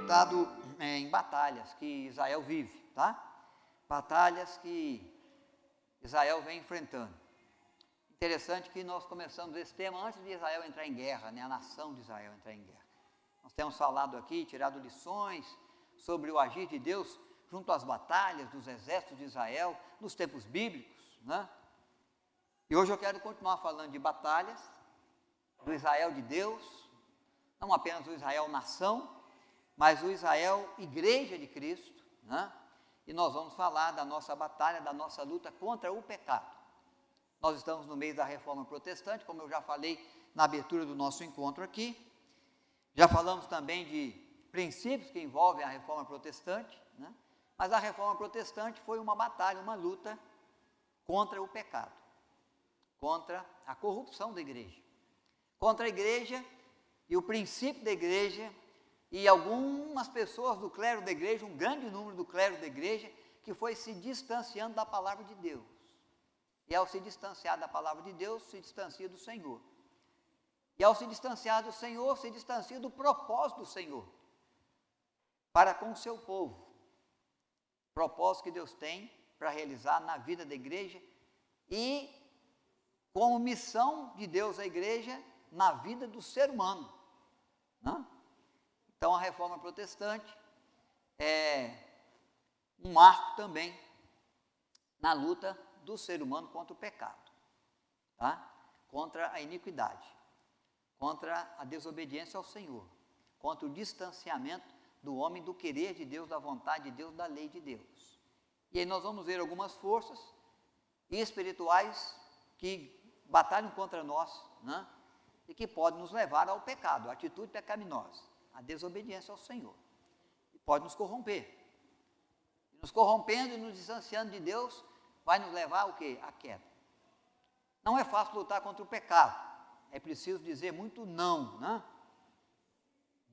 meditado em batalhas que Israel vive, tá? Batalhas que Israel vem enfrentando. Interessante que nós começamos esse tema antes de Israel entrar em guerra, né? A nação de Israel entrar em guerra. Nós temos falado aqui, tirado lições sobre o agir de Deus junto às batalhas dos exércitos de Israel, nos tempos bíblicos, né? E hoje eu quero continuar falando de batalhas, do Israel de Deus, não apenas o Israel nação, mas o Israel igreja de Cristo, né? E nós vamos falar da nossa batalha, da nossa luta contra o pecado. Nós estamos no meio da reforma protestante, como eu já falei na abertura do nosso encontro aqui. Já falamos também de princípios que envolvem a reforma protestante, né? Mas a reforma protestante foi uma batalha, uma luta contra o pecado, contra a corrupção da igreja, contra a igreja e o princípio da igreja e algumas pessoas do clero da igreja, um grande número do clero da igreja, que foi se distanciando da palavra de Deus. E ao se distanciar da palavra de Deus, se distancia do Senhor. E ao se distanciar do Senhor, se distancia do propósito do Senhor para com o seu povo. Propósito que Deus tem para realizar na vida da igreja e como missão de Deus à igreja na vida do ser humano, né? Então a reforma protestante é um marco também na luta do ser humano contra o pecado, tá? Contra a iniquidade, contra a desobediência ao Senhor, contra o distanciamento do homem do querer de Deus, da vontade de Deus, da lei de Deus. E aí nós vamos ver algumas forças espirituais que batalham contra nós, né? E que podem nos levar ao pecado, à atitude pecaminosa, à desobediência ao Senhor. E pode nos corromper. E nos corrompendo e nos distanciando de Deus, vai nos levar ao quê? À queda. Não é fácil lutar contra o pecado. É preciso dizer muito não, né?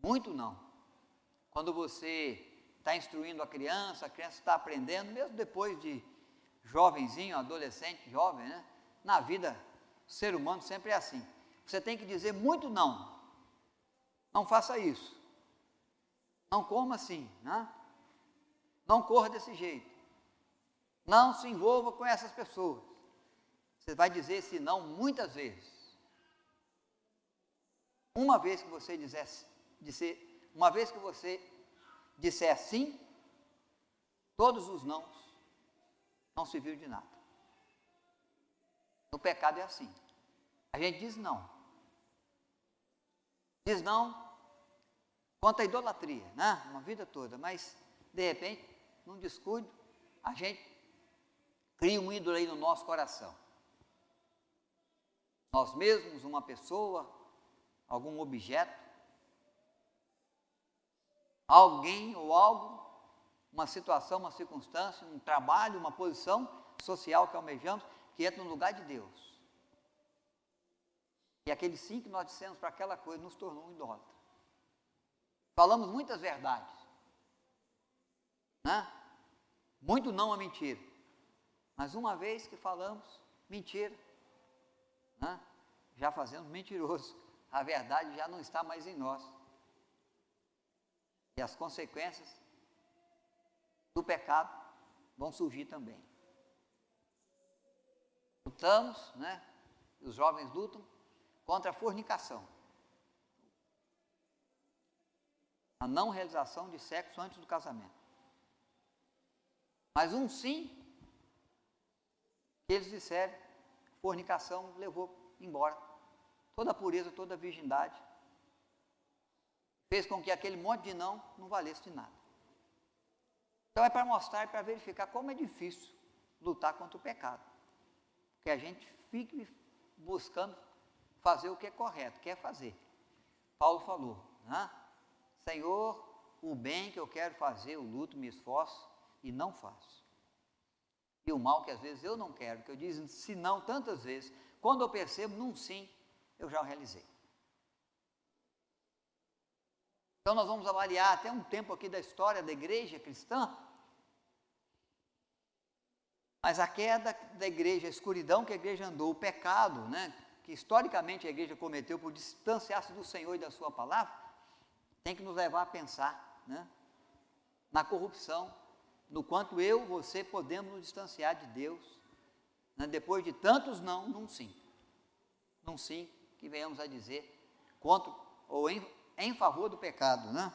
Muito não. Quando você está instruindo a criança está aprendendo, mesmo depois de jovenzinho, adolescente, jovem, né? Na vida, o ser humano sempre é assim. Você tem que dizer muito não. Não faça isso. Não coma assim, né? Não corra desse jeito. Não se envolva com essas pessoas. Você vai dizer esse não muitas vezes. Uma vez que você disser sim, todos os nãos não serviram de nada. No pecado é assim. A gente diz não. Diz não quanto à idolatria, né? Uma vida toda, mas de repente, num descuido, a gente cria um ídolo aí no nosso coração. Nós mesmos, uma pessoa, algum objeto, alguém ou algo, uma situação, uma circunstância, um trabalho, uma posição social que almejamos, que entra no lugar de Deus. E aquele sim que nós dissemos para aquela coisa nos tornou um idólatra. Falamos muitas verdades, né? Muito não a mentira. Mas uma vez que falamos mentira, né? Já fazemos mentiroso. A verdade já não está mais em nós. E as consequências do pecado vão surgir também. Lutamos, né? Os jovens lutam contra a fornicação. A não realização de sexo antes do casamento. Mas um sim, que eles disseram, a fornicação levou embora toda a pureza, toda a virgindade. Fez com que aquele monte de não valesse de nada. Então é para mostrar e para verificar como é difícil lutar contra o pecado. Porque a gente fica buscando fazer o que é correto, quer fazer. Paulo falou, né? Senhor, o bem que eu quero fazer, eu luto, me esforço e não faço. E o mal que às vezes eu não quero, que eu disse se não tantas vezes, quando eu percebo num sim, eu já o realizei. Então nós vamos avaliar até um tempo aqui da história da igreja cristã, mas a queda da igreja, a escuridão que a igreja andou, o pecado, né, que historicamente a igreja cometeu por distanciar-se do Senhor e da sua palavra, tem que nos levar a pensar né, na corrupção, no quanto eu, você podemos nos distanciar de Deus, né, depois de tantos não, num sim. Num sim que venhamos a dizer contra ou em favor do pecado, né?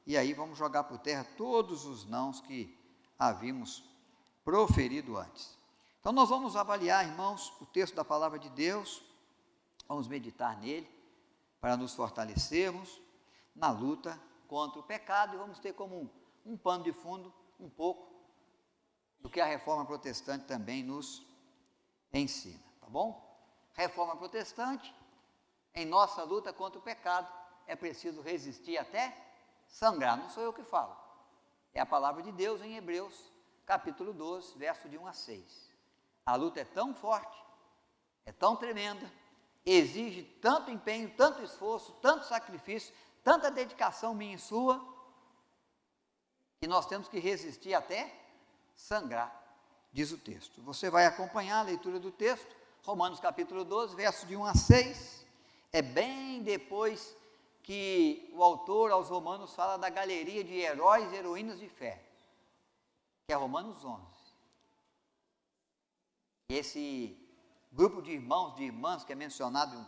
E aí vamos jogar por terra todos os nãos que havíamos proferido antes. Então nós vamos avaliar, irmãos, o texto da palavra de Deus, vamos meditar nele, para nos fortalecermos na luta contra o pecado, e vamos ter como um pano de fundo um pouco do que a reforma protestante também nos ensina, tá bom? Reforma protestante, em nossa luta contra o pecado, é preciso resistir até sangrar, não sou eu que falo, é a palavra de Deus em Hebreus, capítulo 12, verso de 1 a 6. A luta é tão forte, é tão tremenda, exige tanto empenho, tanto esforço, tanto sacrifício, tanta dedicação minha e sua, que nós temos que resistir até sangrar, diz o texto. Você vai acompanhar a leitura do texto, Romanos capítulo 12, verso de 1 a 6, é bem depois que o autor aos Romanos fala da galeria de heróis e heroínas de fé, que é Romanos 11. Esse grupo de irmãos, de irmãs que é mencionado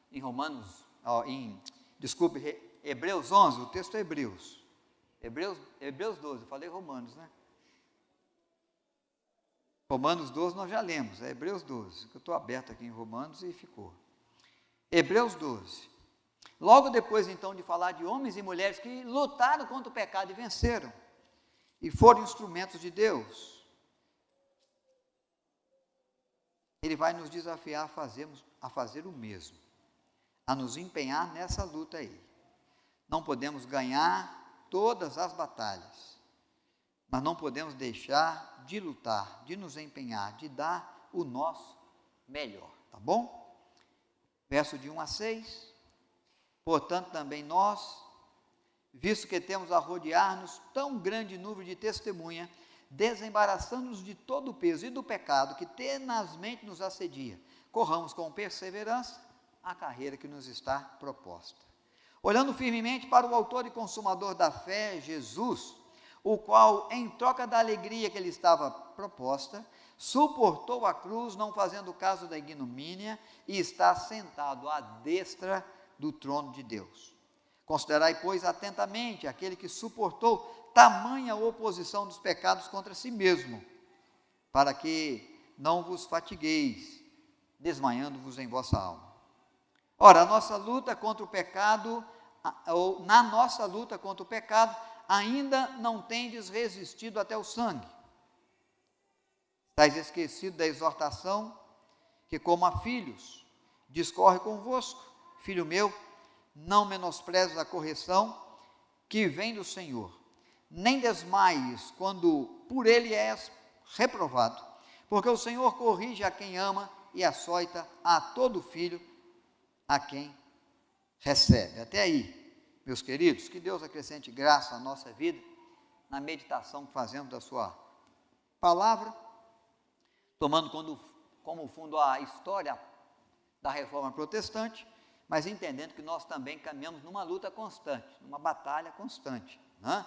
em Hebreus 11, o texto é Hebreus 12, eu falei Romanos, né? Romanos 12 nós já lemos, é Hebreus 12, que eu estou aberto aqui em Romanos e ficou. Hebreus 12. Logo depois, então, de falar de homens e mulheres que lutaram contra o pecado e venceram, e foram instrumentos de Ele vai nos desafiar a fazer o mesmo, a nos empenhar nessa luta aí. Não podemos ganhar todas as batalhas, mas não podemos deixar de lutar, de nos empenhar, de dar o nosso melhor, tá bom? Verso de 1 a 6, portanto também nós, visto que temos a rodear-nos tão grande nuvem de testemunha, desembaraçando-nos de todo o peso e do pecado que tenazmente nos assedia, corramos com perseverança a carreira que nos está proposta. Olhando firmemente para o autor e consumador da fé, Jesus, o qual, em troca da alegria que lhe estava proposta, suportou a cruz, não fazendo caso da ignomínia, e está sentado à destra do trono de Deus. Considerai, pois, atentamente aquele que suportou tamanha oposição dos pecados contra si mesmo, para que não vos fatigueis, desmanhando-vos em vossa alma. Ora, na nossa luta contra o pecado, ainda não tendes resistido até o sangue. Estais esquecido da exortação que, como a filhos, discorre convosco. Filho meu, não menosprezes a correção que vem do Senhor, nem desmaies quando por ele és reprovado, porque o Senhor corrige a quem ama e açoita a todo filho a quem recebe. Até aí, meus queridos, que Deus acrescente graça à nossa vida, na meditação que fazemos da sua palavra, tomando como fundo a história da reforma protestante, mas entendendo que nós também caminhamos numa luta constante, numa batalha constante, né?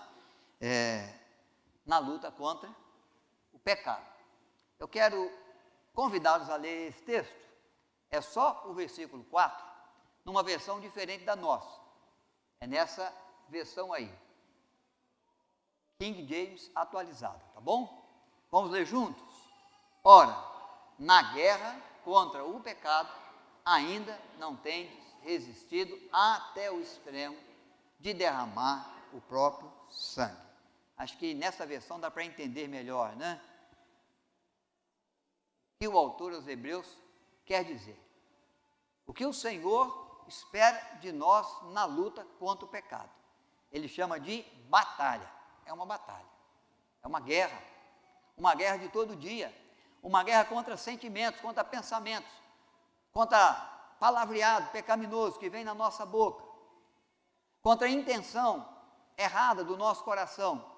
Na luta contra o pecado. Eu quero convidá-los a ler esse texto, é só o versículo 4, numa versão diferente da nossa, é nessa versão aí, King James atualizada, tá bom? Vamos ler juntos? Ora, na guerra contra o pecado, ainda não tendes resistido até o extremo de derramar o próprio sangue. Acho que nessa versão dá para entender melhor, né? O que o autor aos Hebreus quer dizer. O que o Senhor espera de nós na luta contra o pecado. Ele chama de batalha. É uma batalha. É uma guerra de todo dia. Uma guerra contra sentimentos, contra pensamentos, contra palavreado pecaminoso que vem na nossa boca, contra a intenção errada do nosso coração,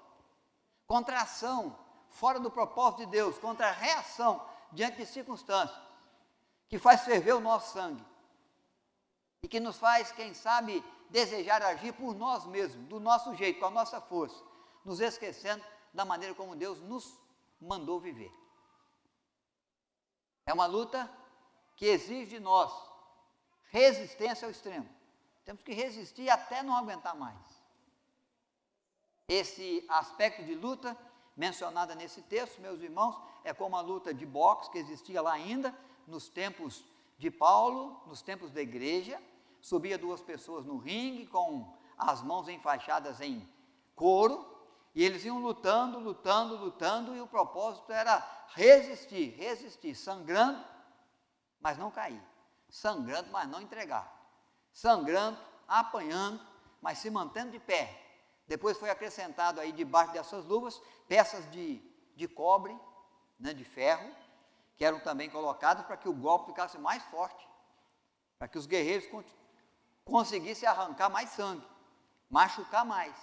contra a ação fora do propósito de Deus, contra a reação diante de circunstâncias que faz ferver o nosso sangue e que nos faz, quem sabe, desejar agir por nós mesmos, do nosso jeito, com a nossa força, nos esquecendo da maneira como Deus nos mandou viver. É uma luta que exige de nós resistência ao extremo. Temos que resistir até não aguentar mais. Esse aspecto de luta mencionada nesse texto, meus irmãos, é como a luta de boxe que existia lá ainda nos tempos de Paulo, nos tempos da igreja. Subia 2 pessoas no ringue com as mãos enfaixadas em couro, e eles iam lutando, e o propósito era resistir, sangrando, mas não cair, sangrando, mas não entregar, sangrando, apanhando, mas se mantendo de pé. Depois foi acrescentado aí debaixo dessas luvas peças de cobre, né, de ferro, que eram também colocadas para que o golpe ficasse mais forte, para que os guerreiros conseguissem arrancar mais sangue, machucar mais.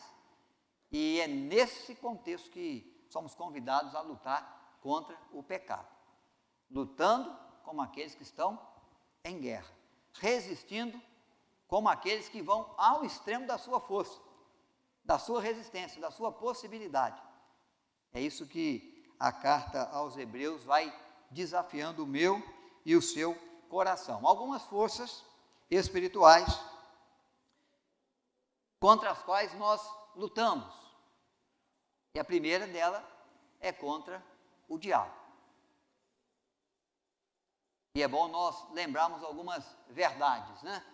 E é nesse contexto que somos convidados a lutar contra o pecado, lutando como aqueles que estão em guerra, resistindo como aqueles que vão ao extremo da sua força, da sua resistência, da sua possibilidade. É isso que a carta aos Hebreus vai desafiando o meu e o seu coração. Algumas forças espirituais contra as quais nós lutamos. E a primeira dela é contra o diabo. E é bom nós lembrarmos algumas verdades, né?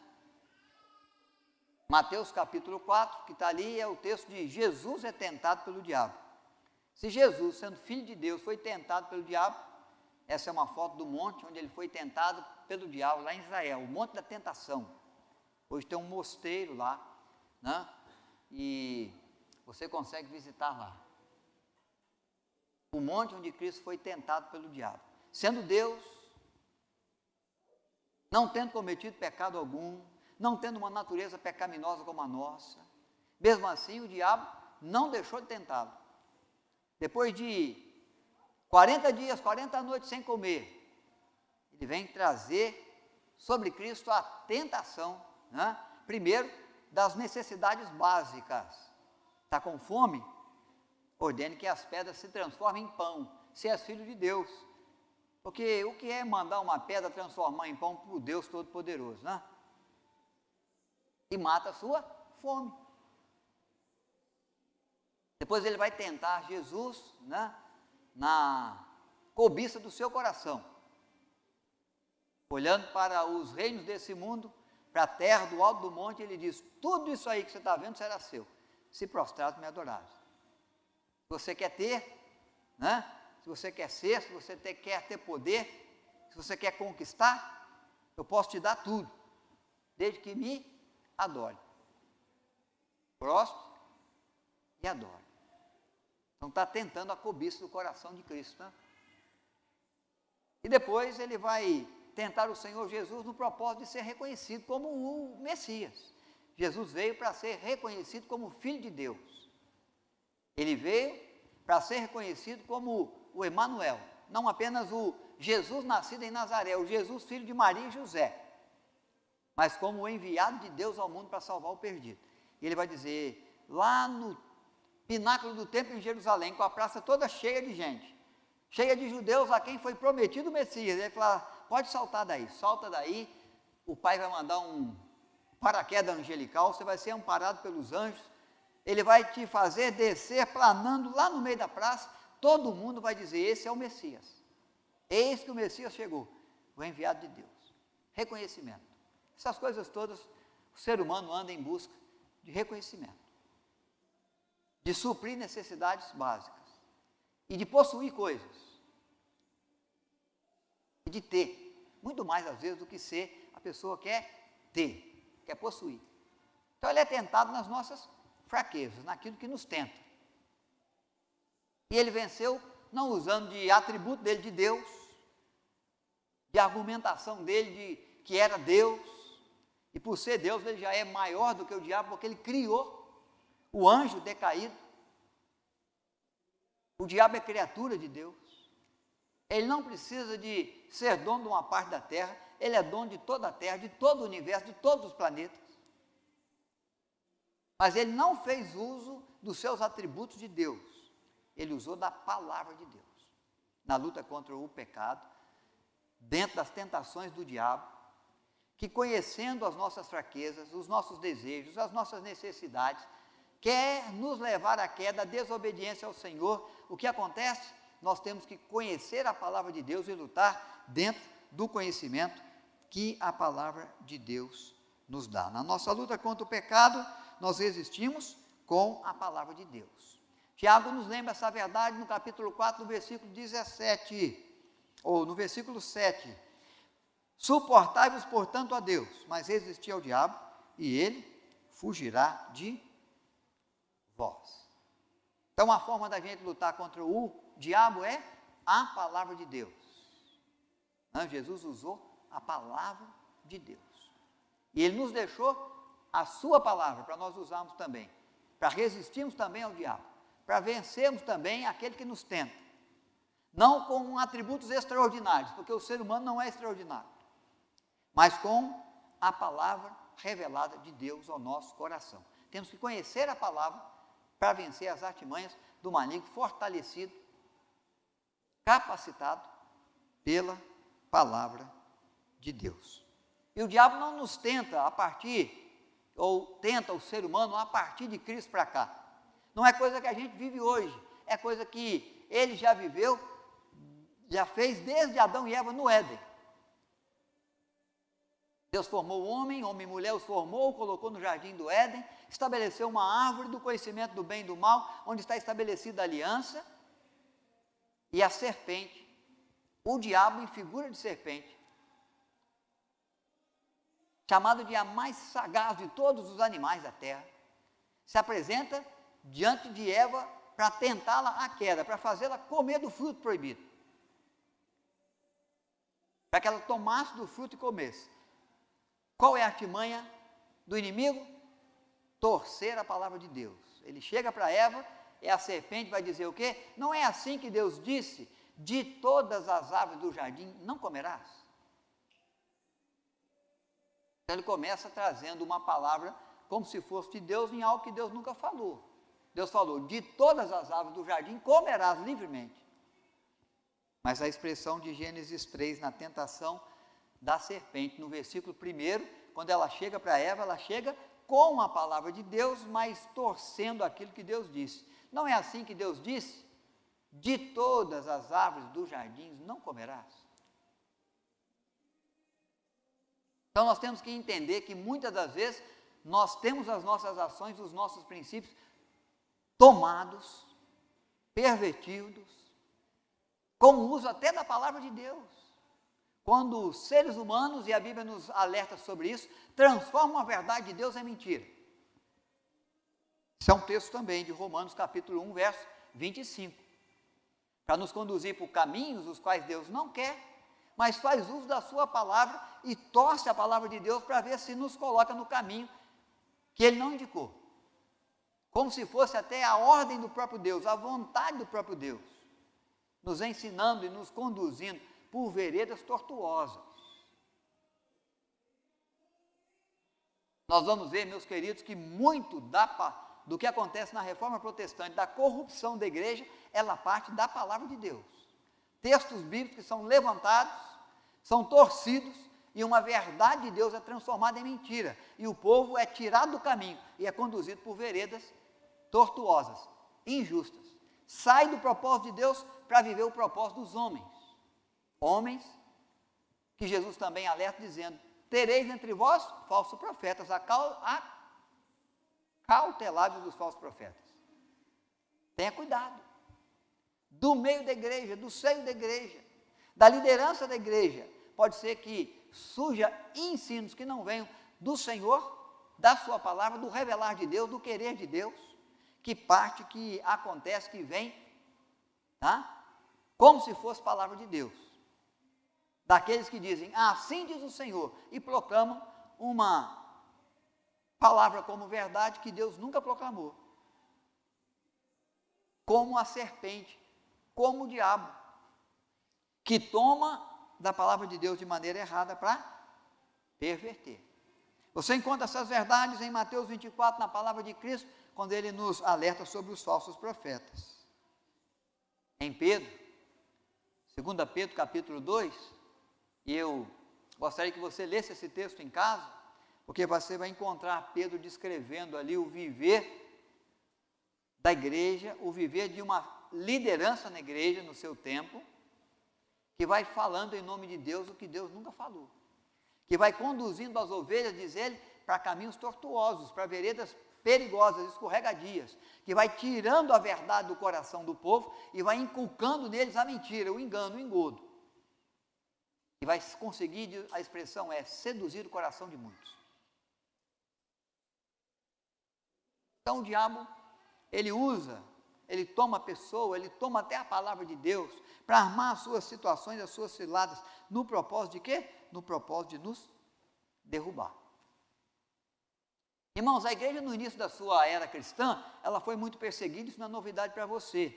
Mateus capítulo 4, que está ali, é o texto de Jesus é tentado pelo diabo. Se Jesus, sendo filho de Deus, foi tentado pelo diabo, essa é uma foto do monte onde ele foi tentado pelo diabo, lá em Israel, o Monte da Tentação. Hoje tem um mosteiro lá, né? E você consegue visitar lá. O monte onde Cristo foi tentado pelo diabo. Sendo Deus, não tendo cometido pecado algum, não tendo uma natureza pecaminosa como a nossa, mesmo assim o diabo não deixou de tentá-lo. Depois de 40 dias, 40 noites sem comer, ele vem trazer sobre Cristo a tentação, né? Primeiro, das necessidades básicas. Está com fome? Ordene que as pedras se transformem em pão, se és filho de Deus. Porque o que é mandar uma pedra transformar em pão para o Deus Todo-Poderoso, né? E mata a sua fome. Depois ele vai tentar Jesus, né, na cobiça do seu coração, olhando para os reinos desse mundo, para a terra, do alto do monte, ele diz: tudo isso aí que você está vendo será seu, se prostrado me adorares. Se você quer ter, né, se você quer ser, se você quer ter poder, se você quer conquistar, eu posso te dar tudo, desde que me adore. Prostre e adore. Então está tentando a cobiça do coração de Cristo, né? E depois ele vai tentar o Senhor Jesus no propósito de ser reconhecido como o Messias. Jesus veio para ser reconhecido como Filho de Deus. Ele veio para ser reconhecido como o Emanuel, não apenas o Jesus nascido em Nazaré, o Jesus filho de Maria e José, mas como o enviado de Deus ao mundo para salvar o perdido. E ele vai dizer, lá no pináculo do templo em Jerusalém, com a praça toda cheia de gente, cheia de judeus a quem foi prometido o Messias, ele fala: pode saltar daí, solta daí, o Pai vai mandar um paraquedas angelical, você vai ser amparado pelos anjos, ele vai te fazer descer planando lá no meio da praça, todo mundo vai dizer: esse é o Messias, eis que o Messias chegou, o enviado de Deus. Reconhecimento. Essas coisas todas, o ser humano anda em busca de reconhecimento, de suprir necessidades básicas e de possuir coisas, e de ter, muito mais às vezes do que ser. A pessoa quer ter, quer possuir. Então ele é tentado nas nossas fraquezas, naquilo que nos tenta. E ele venceu não usando de atributo dele de Deus, de argumentação dele de que era Deus, e por ser Deus ele já é maior do que o diabo, porque ele criou o anjo decaído. O diabo é criatura de Deus. Ele não precisa de ser dono de uma parte da terra, ele é dono de toda a terra, de todo o universo, de todos os planetas. Mas ele não fez uso dos seus atributos de Deus. Ele usou da palavra de Deus. Na luta contra o pecado, dentro das tentações do diabo, que conhecendo as nossas fraquezas, os nossos desejos, as nossas necessidades, quer nos levar à queda, à desobediência ao Senhor. O que acontece? Nós temos que conhecer a palavra de Deus e lutar dentro do conhecimento que a palavra de Deus nos dá. Na nossa luta contra o pecado, nós resistimos com a palavra de Deus. Tiago nos lembra essa verdade no capítulo 4, no versículo 17, ou no versículo 7. Suportai-vos, portanto, a Deus, mas resisti ao diabo, e ele fugirá de vós. Então, a forma da gente lutar contra o diabo é a palavra de Deus. Jesus usou a palavra de Deus. E ele nos deixou a sua palavra para nós usarmos também, para resistirmos também ao diabo, para vencermos também aquele que nos tenta. Não com atributos extraordinários, porque o ser humano não é extraordinário, mas com a palavra revelada de Deus ao nosso coração. Temos que conhecer a palavra para vencer as artimanhas do maligno, fortalecido, capacitado pela palavra de Deus. E o diabo não nos tenta a partir, ou tenta o ser humano a partir de Cristo para cá. Não é coisa que a gente vive hoje, é coisa que ele já viveu, já fez desde Adão e Eva no Éden. Deus formou o homem, homem e mulher os formou, colocou no jardim do Éden, estabeleceu uma árvore do conhecimento do bem e do mal, onde está estabelecida a aliança, e a serpente, o diabo em figura de serpente, chamado de a mais sagaz de todos os animais da terra, se apresenta diante de Eva para tentá-la à queda, para fazê-la comer do fruto proibido, para que ela tomasse do fruto e comesse. Qual é a artimanha do inimigo? Torcer a palavra de Deus. Ele chega para Eva, e a serpente vai dizer o quê? Não é assim que Deus disse, de todas as árvores do jardim não comerás? Então ele começa trazendo uma palavra como se fosse de Deus em algo que Deus nunca falou. Deus falou, de todas as árvores do jardim comerás livremente. Mas a expressão de Gênesis 3 na tentação da serpente, no versículo 1, quando ela chega para Eva, ela chega com a palavra de Deus, mas torcendo aquilo que Deus disse. Não é assim que Deus disse? De todas as árvores dos jardins não comerás. Então nós temos que entender que muitas das vezes nós temos as nossas ações, os nossos princípios tomados, pervertidos, com o uso até da palavra de Deus. Quando os seres humanos, e a Bíblia nos alerta sobre isso, transformam a verdade de Deus em mentira. Isso é um texto também de Romanos capítulo 1, verso 25. Para nos conduzir por caminhos os quais Deus não quer, mas faz uso da sua palavra e torce a palavra de Deus para ver se nos coloca no caminho que Ele não indicou. Como se fosse até a ordem do próprio Deus, a vontade do próprio Deus, nos ensinando e nos conduzindo por veredas tortuosas. Nós vamos ver, meus queridos, que muito do que acontece na Reforma Protestante, da corrupção da igreja, ela parte da palavra de Deus. Textos bíblicos que são levantados, são torcidos, e uma verdade de Deus é transformada em mentira, e o povo é tirado do caminho, e é conduzido por veredas tortuosas, injustas. Sai do propósito de Deus para viver o propósito dos homens. Homens que Jesus também alerta dizendo, tereis entre vós falsos profetas, acautelai-vos dos falsos profetas. Tenha cuidado. Do meio da igreja, do seio da igreja, da liderança da igreja, pode ser que surja ensinos que não venham do Senhor, da sua palavra, do revelar de Deus, do querer de Deus, que parte, que acontece, que vem, tá? Como se fosse palavra de Deus. Daqueles que dizem, assim diz o Senhor, e proclamam uma palavra como verdade que Deus nunca proclamou. Como a serpente, como o diabo, que toma da palavra de Deus de maneira errada para perverter. Você encontra essas verdades em Mateus 24, na palavra de Cristo, quando ele nos alerta sobre os falsos profetas. Em Pedro, 2 Pedro capítulo 2, e eu gostaria que você lesse esse texto em casa, porque você vai encontrar Pedro descrevendo ali o viver da igreja, o viver de uma liderança na igreja no seu tempo, que vai falando em nome de Deus o que Deus nunca falou, que vai conduzindo as ovelhas, diz ele, para caminhos tortuosos, para veredas perigosas, escorregadias, que vai tirando a verdade do coração do povo e vai inculcando neles a mentira, o engano, o engodo. E vai conseguir, a expressão é, seduzir o coração de muitos. Então o diabo, ele toma a pessoa, ele toma até a palavra de Deus, para armar as suas situações, as suas ciladas, no propósito de quê? No propósito de nos derrubar. Irmãos, a igreja no início da sua era cristã, ela foi muito perseguida, isso não é novidade para você.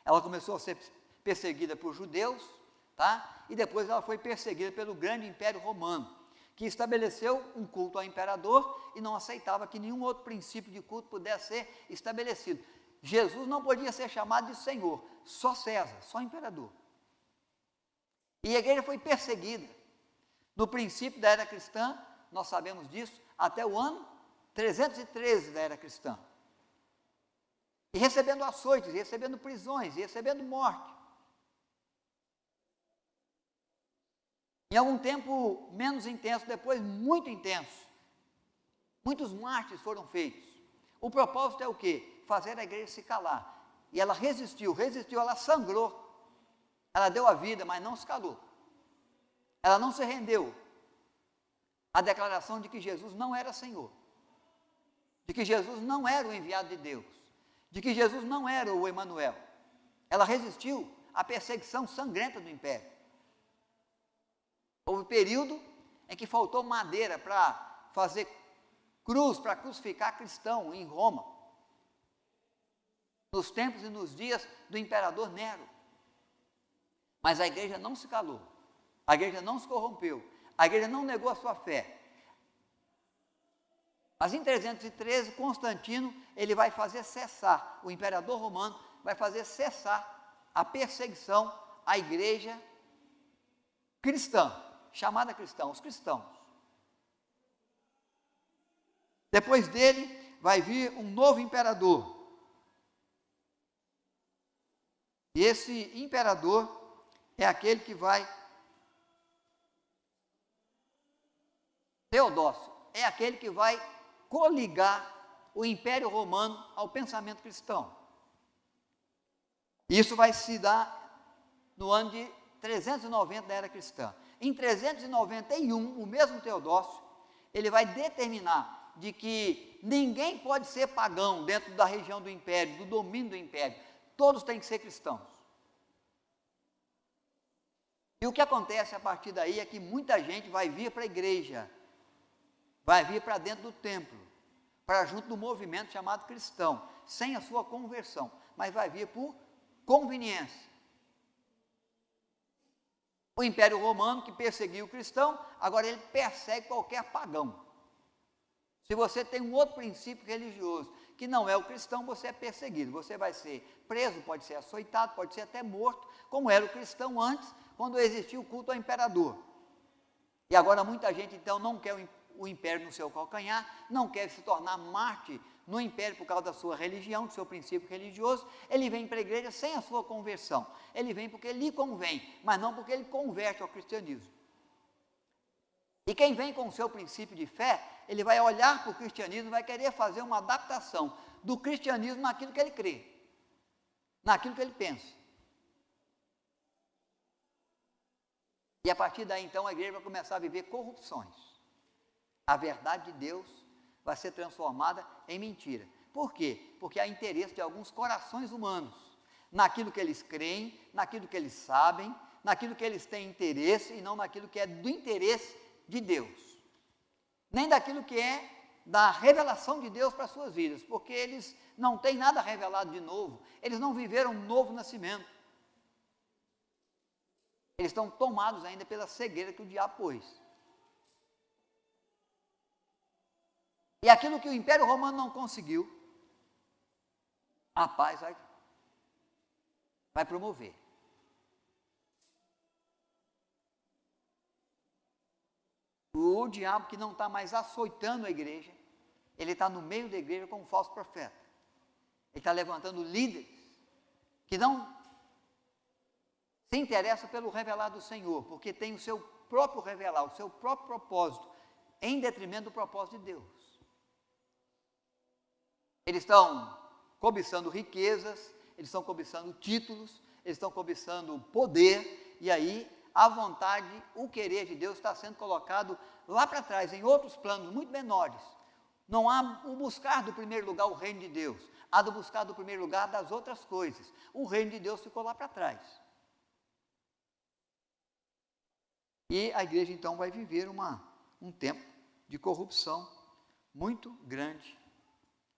Ela começou a ser perseguida por judeus, tá? E depois ela foi perseguida pelo grande império romano, que estabeleceu um culto ao imperador e não aceitava que nenhum outro princípio de culto pudesse ser estabelecido. Jesus não podia ser chamado de Senhor, só César, só imperador. E a igreja foi perseguida. No princípio da era cristã, nós sabemos disso, até o ano 313 da era cristã. E recebendo açoites, e recebendo prisões, e recebendo morte. Em algum tempo menos intenso, depois muito intenso, muitos mártires foram feitos. O propósito é o quê? Fazer a igreja se calar. E ela resistiu, ela sangrou. Ela deu a vida, mas não se calou. Ela não se rendeu à declaração de que Jesus não era Senhor, de que Jesus não era o enviado de Deus, de que Jesus não era o Emanuel. Ela resistiu à perseguição sangrenta do império. Houve período em que faltou madeira para fazer cruz, para crucificar cristão em Roma, nos tempos e nos dias do imperador Nero. Mas a igreja não se calou, a igreja não se corrompeu, a igreja não negou a sua fé. Mas em 313, Constantino, ele vai fazer cessar, o imperador romano vai fazer cessar a perseguição à igreja cristã, chamada cristã, os cristãos. Depois dele vai vir um novo imperador. E esse imperador é aquele que vai, Teodócio, é aquele que vai coligar o Império Romano ao pensamento cristão. Isso vai se dar no ano de 390 da era cristã. Em 391, o mesmo Teodócio, ele vai determinar de que ninguém pode ser pagão dentro da região do império, do domínio do império. Todos têm que ser cristãos. E o que acontece a partir daí é que muita gente vai vir para a igreja, vai vir para dentro do templo, para junto do movimento chamado cristão, sem a sua conversão, mas vai vir por conveniência. O Império Romano, que perseguia o cristão, agora ele persegue qualquer pagão. Se você tem um outro princípio religioso, que não é o cristão, você é perseguido. Você vai ser preso, pode ser açoitado, pode ser até morto, como era o cristão antes, quando existia o culto ao imperador. E agora muita gente, então, não quer o império no seu calcanhar, não quer se tornar mártir no império por causa da sua religião, do seu princípio religioso. Ele vem para a igreja sem a sua conversão. Ele vem porque lhe convém, mas não porque ele converte ao cristianismo. E quem vem com o seu princípio de fé, ele vai olhar para o cristianismo e vai querer fazer uma adaptação do cristianismo naquilo que ele crê, naquilo que ele pensa. E a partir daí, então, a igreja vai começar a viver corrupções. A verdade de Deus vai ser transformada em mentira. Por quê? Porque há interesse de alguns corações humanos, naquilo que eles creem, naquilo que eles sabem, naquilo que eles têm interesse e não naquilo que é do interesse de Deus. Nem daquilo que é da revelação de Deus para as suas vidas, porque eles não têm nada revelado de novo, eles não viveram um novo nascimento. Eles estão tomados ainda pela cegueira que o diabo pôs. E aquilo que o Império Romano não conseguiu, a paz vai promover. O diabo que não está mais açoitando a igreja, ele está no meio da igreja como falso profeta. Ele está levantando líderes que não se interessam pelo revelar do Senhor, porque tem o seu próprio revelar, o seu próprio propósito, em detrimento do propósito de Deus. Eles estão cobiçando riquezas, eles estão cobiçando títulos, eles estão cobiçando poder, e aí a vontade, o querer de Deus está sendo colocado lá para trás, em outros planos muito menores. Não há o buscar do primeiro lugar o reino de Deus, há do buscar do primeiro lugar das outras coisas. O reino de Deus ficou lá para trás. E a igreja então vai viver um tempo de corrupção muito grande,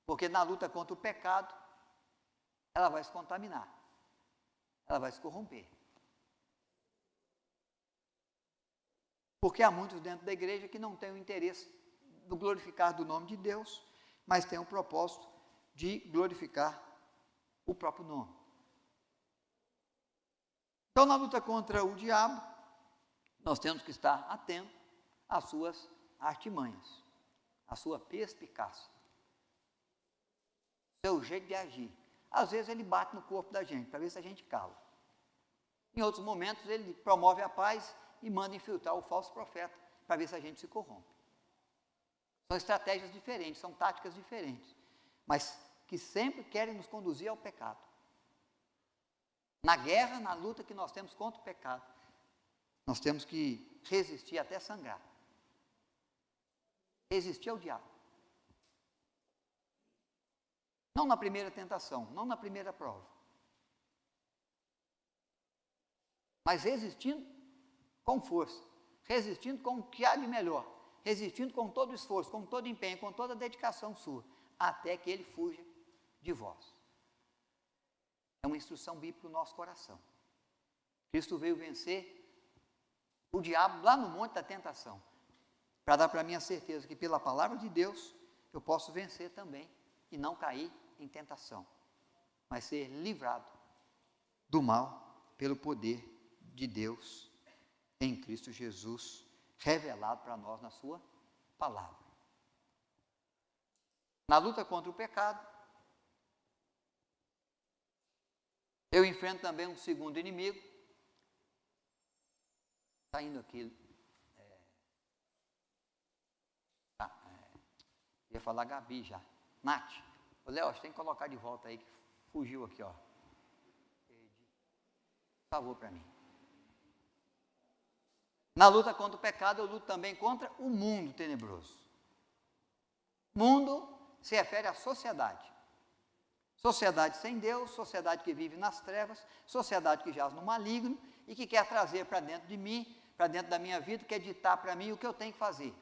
porque na luta contra o pecado, ela vai se contaminar, ela vai se corromper. Porque há muitos dentro da igreja que não têm o interesse do glorificar do nome de Deus, mas têm o propósito de glorificar o próprio nome. Então, na luta contra o diabo, nós temos que estar atentos às suas artimanhas, à sua perspicácia, seu jeito de agir. Às vezes ele bate no corpo da gente, para ver se a gente cala. Em outros momentos ele promove a paz e manda infiltrar o falso profeta, para ver se a gente se corrompe. São estratégias diferentes, são táticas diferentes, mas que sempre querem nos conduzir ao pecado. Na guerra, na luta que nós temos contra o pecado, nós temos que resistir até sangrar. Resistir ao diabo. Não na primeira tentação, não na primeira prova, mas resistindo com força, resistindo com o que há de melhor, resistindo com todo o esforço, com todo o empenho, com toda a dedicação sua, até que ele fuja de vós. É uma instrução bíblica para o nosso coração. Cristo veio vencer o diabo lá no monte da tentação, para dar para mim a certeza que pela palavra de Deus eu posso vencer também e não cair em tentação, mas ser livrado do mal pelo poder de Deus em Cristo Jesus, revelado para nós na sua palavra. Na luta contra o pecado, eu enfrento também um segundo inimigo. Está indo aqui. Ia falar Gabi já. Nath. Ô, Léo, você tem que colocar de volta aí, que fugiu aqui, ó. Por favor, para mim. Na luta contra o pecado, eu luto também contra o mundo tenebroso. Mundo se refere à sociedade. Sociedade sem Deus, sociedade que vive nas trevas, sociedade que jaz no maligno e que quer trazer para dentro de mim, para dentro da minha vida, quer ditar para mim o que eu tenho que fazer.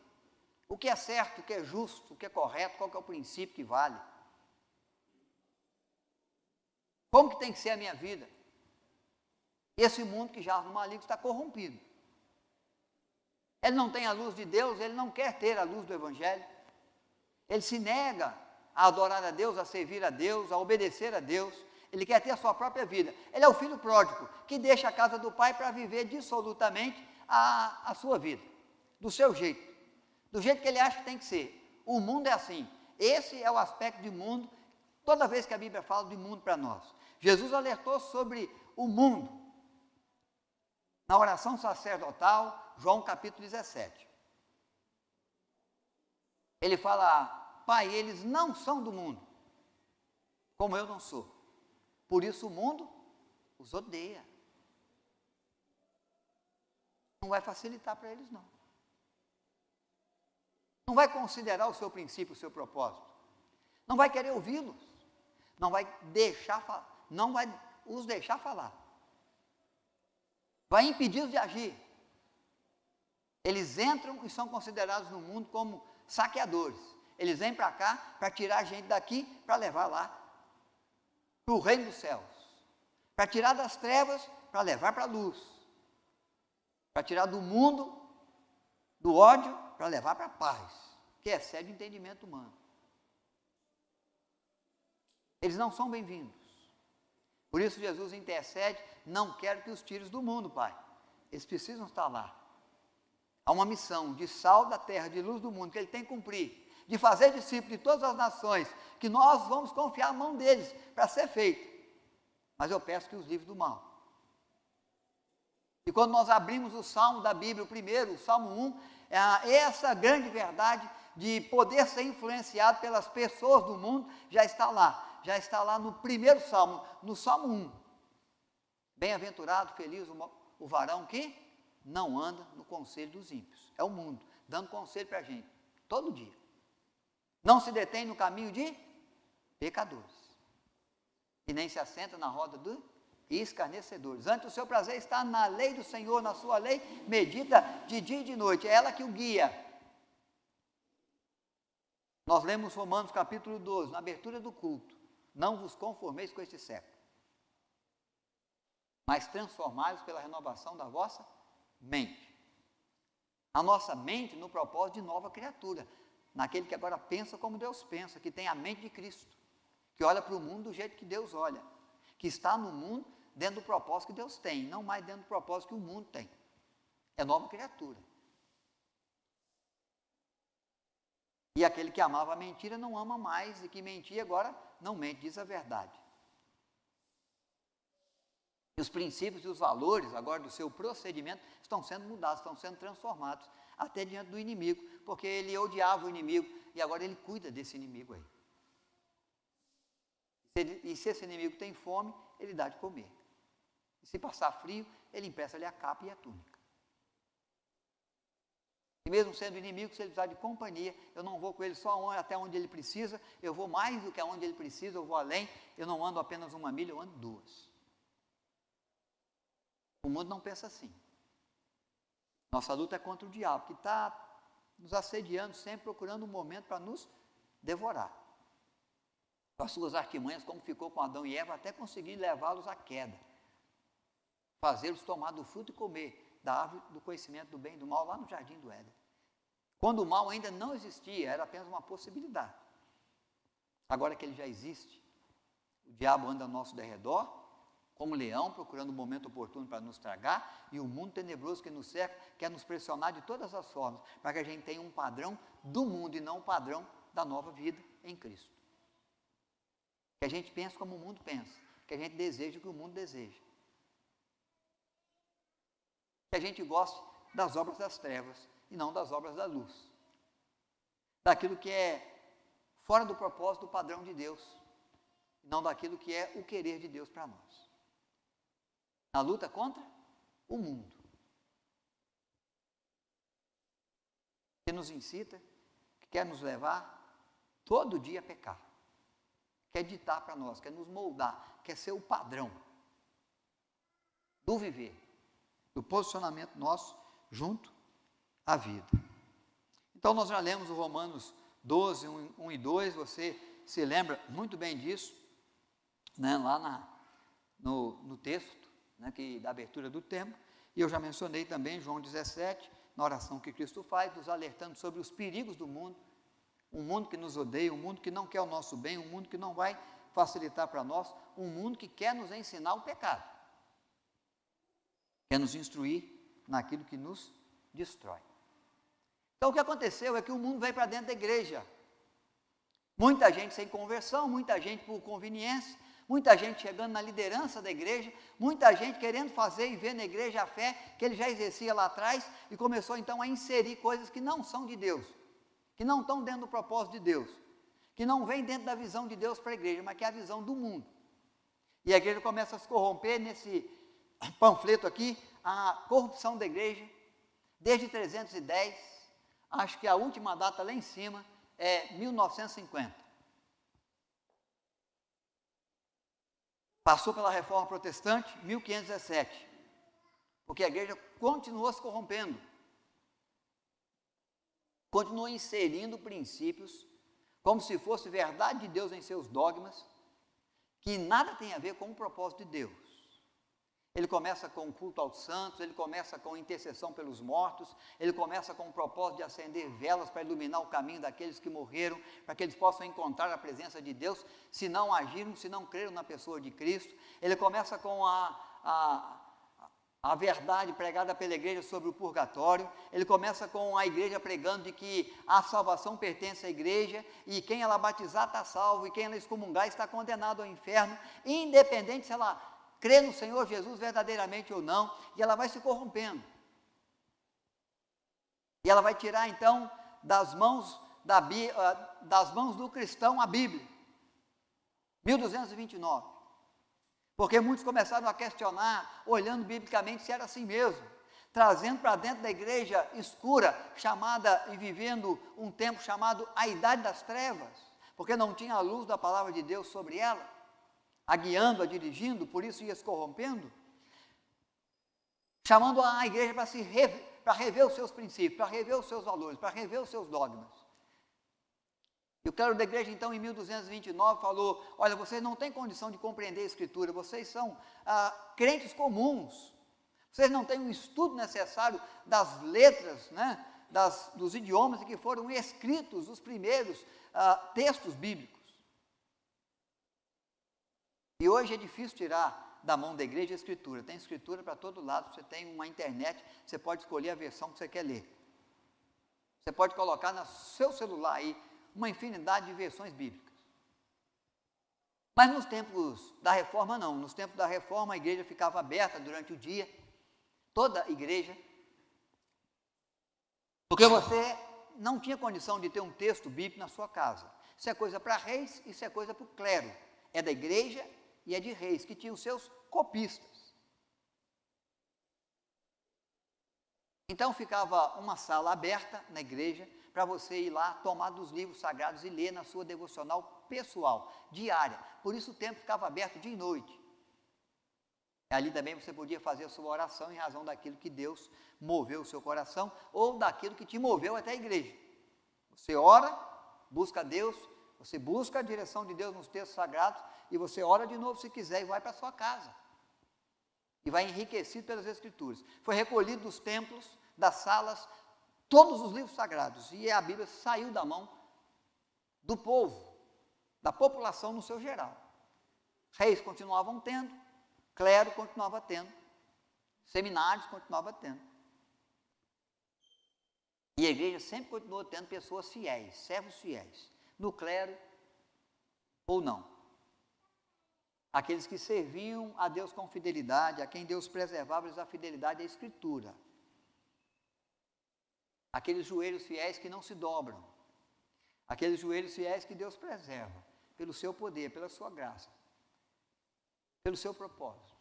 O que é certo, o que é justo, o que é correto, qual que é o princípio que vale. Como que tem que ser a minha vida? Esse mundo que jaz no maligno está corrompido. Ele não tem a luz de Deus, ele não quer ter a luz do Evangelho. Ele se nega a adorar a Deus, a servir a Deus, a obedecer a Deus. Ele quer ter a sua própria vida. Ele é o filho pródigo, que deixa a casa do pai para viver dissolutamente a sua vida, do seu jeito, do jeito que ele acha que tem que ser. O mundo é assim. Esse é o aspecto de mundo, toda vez que a Bíblia fala de mundo para nós. Jesus alertou sobre o mundo, na oração sacerdotal, João capítulo 17. Ele fala: Pai, eles não são do mundo, como eu não sou. Por isso o mundo os odeia. Não vai facilitar para eles, não. Não vai considerar o seu princípio, o seu propósito. Não vai querer ouvi-los. Não vai os deixar falar. Vai impedi-los de agir. Eles entram e são considerados no mundo como saqueadores. Eles vêm para cá para tirar a gente daqui, para levar lá para o reino dos céus. Para tirar das trevas, para levar para a luz. Para tirar do mundo, do ódio, para levar para a paz. que excede o entendimento humano. Eles não são bem-vindos. Por isso Jesus intercede, não quero que os tires do mundo, Pai. Eles precisam estar lá. Há uma missão de sal da terra, de luz do mundo, que Ele tem que cumprir, de fazer discípulos de todas as nações, que nós vamos confiar a mão deles para ser feito. Mas eu peço que os livre do mal. E quando nós abrimos o Salmo da Bíblia, o primeiro, o Salmo 1, essa grande verdade de poder ser influenciado pelas pessoas do mundo, já está lá no primeiro Salmo, no Salmo 1. Bem-aventurado, feliz o varão que não anda no conselho dos ímpios. É o mundo, dando conselho para a gente, todo dia. Não se detém no caminho de pecadores. E nem se assenta na roda dos escarnecedores. Antes o seu prazer está na lei do Senhor, na sua lei, medita de dia e de noite. É ela que o guia. Nós lemos Romanos capítulo 12, na abertura do culto. Não vos conformeis com este século, mas transformai-vos pela renovação da vossa mente. A nossa mente no propósito de nova criatura, naquele que agora pensa como Deus pensa, que tem a mente de Cristo, que olha para o mundo do jeito que Deus olha, que está no mundo dentro do propósito que Deus tem, não mais dentro do propósito que o mundo tem. É nova criatura. E aquele que amava a mentira não ama mais, e que mentia agora não mente, diz a verdade. E os princípios e os valores agora do seu procedimento estão sendo mudados, estão sendo transformados, até diante do inimigo, porque ele odiava o inimigo, e agora ele cuida desse inimigo aí. E se esse inimigo tem fome, ele dá de comer. E se passar frio, ele empresta-lhe a capa e a túnica. E mesmo sendo inimigo, se ele precisar de companhia, eu não vou com ele só até onde ele precisa, eu vou mais do que aonde ele precisa, eu vou além, eu não ando apenas 1 milha, eu ando 2. O mundo não pensa assim. Nossa luta é contra o diabo, que está nos assediando, sempre procurando um momento para nos devorar. Com as suas artimanhas, como ficou com Adão e Eva, até conseguir levá-los à queda. Fazê-los tomar do fruto e comer da árvore do conhecimento do bem e do mal, lá no jardim do Éden. Quando o mal ainda não existia, era apenas uma possibilidade. Agora que ele já existe, o diabo anda ao nosso derredor, como leão, procurando o momento oportuno para nos tragar, e o mundo tenebroso que nos cerca quer nos pressionar de todas as formas, para que a gente tenha um padrão do mundo e não um padrão da nova vida em Cristo. Que a gente pense como o mundo pensa, que a gente deseja o que o mundo deseja. Que a gente goste das obras das trevas e não das obras da luz. Daquilo que é fora do propósito do padrão de Deus, e não daquilo que é o querer de Deus para nós. A luta contra o mundo, que nos incita, que quer nos levar todo dia a pecar, quer ditar para nós, quer nos moldar, quer ser o padrão do viver, do posicionamento nosso junto à vida. Então nós já lemos o Romanos 12, 1 e 2, você se lembra muito bem disso, né, lá no texto, né, da abertura do templo, e eu já mencionei também João 17, na oração que Cristo faz, nos alertando sobre os perigos do mundo, um mundo que nos odeia, um mundo que não quer o nosso bem, um mundo que não vai facilitar para nós, um mundo que quer nos ensinar o pecado, quer nos instruir naquilo que nos destrói. Então o que aconteceu é que o mundo veio para dentro da igreja, muita gente sem conversão, muita gente por conveniência, muita gente chegando na liderança da igreja, muita gente querendo fazer e ver na igreja a fé que ele já exercia lá atrás, e começou então a inserir coisas que não são de Deus, que não estão dentro do propósito de Deus, que não vem dentro da visão de Deus para a igreja, mas que é a visão do mundo. E a igreja começa a se corromper. Nesse panfleto aqui, a corrupção da igreja, desde 310, acho que a última data lá em cima é 1950. Passou pela Reforma Protestante, 1517, porque a igreja continuou se corrompendo, continuou inserindo princípios, como se fosse verdade de Deus em seus dogmas, que nada tem a ver com o propósito de Deus. Ele começa com o culto aos santos, ele começa com intercessão pelos mortos, ele começa com o propósito de acender velas para iluminar o caminho daqueles que morreram, para que eles possam encontrar a presença de Deus, se não agiram, se não creram na pessoa de Cristo. Ele começa com a verdade pregada pela igreja sobre o purgatório. Ele começa com a igreja pregando de que a salvação pertence à igreja, e quem ela batizar está salvo, e quem ela excomungar está condenado ao inferno, independente se ela crê no Senhor Jesus verdadeiramente ou não, e ela vai se corrompendo. E ela vai tirar então das mãos do cristão a Bíblia. 1229. Porque muitos começaram a questionar, olhando biblicamente, se era assim mesmo, trazendo para dentro da igreja escura, chamada e vivendo um tempo chamado a Idade das Trevas, porque não tinha a luz da palavra de Deus sobre ela, a guiando, a dirigindo, por isso ia se corrompendo, chamando a igreja para rever os seus princípios, para rever os seus valores, para rever os seus dogmas. E o clero da igreja, então, em 1229, falou: olha, vocês não têm condição de compreender a Escritura, vocês são crentes comuns, vocês não têm o estudo necessário das letras, né, dos idiomas em que foram escritos os primeiros textos bíblicos. E hoje é difícil tirar da mão da igreja a Escritura. Tem Escritura para todo lado, você tem uma internet, você pode escolher a versão que você quer ler. Você pode colocar no seu celular aí uma infinidade de versões bíblicas. Mas nos tempos da Reforma não. Nos tempos da Reforma a igreja ficava aberta durante o dia, toda a igreja, porque você não tinha condição de ter um texto bíblico na sua casa. Isso é coisa para reis, isso é coisa para o clero. É da igreja e é de reis, que tinham os seus copistas. Então ficava uma sala aberta na igreja, para você ir lá, tomar dos livros sagrados e ler na sua devocional pessoal, diária. Por isso o tempo ficava aberto dia e noite. Ali também você podia fazer a sua oração em razão daquilo que Deus moveu o seu coração, ou daquilo que te moveu até a igreja. Você ora, busca Deus, você busca a direção de Deus nos textos sagrados, e você ora de novo se quiser e vai para a sua casa. E vai enriquecido pelas Escrituras. Foi recolhido dos templos, das salas, todos os livros sagrados, e a Bíblia saiu da mão do povo, da população no seu geral. Reis continuavam tendo, clero continuava tendo, seminários continuava tendo. E a igreja sempre continuou tendo pessoas fiéis, servos fiéis, no clero ou não. Aqueles que serviam a Deus com fidelidade, a quem Deus preservava-lhes a fidelidade à Escritura. Aqueles joelhos fiéis que não se dobram, aqueles joelhos fiéis que Deus preserva, pelo seu poder, pela sua graça, pelo seu propósito.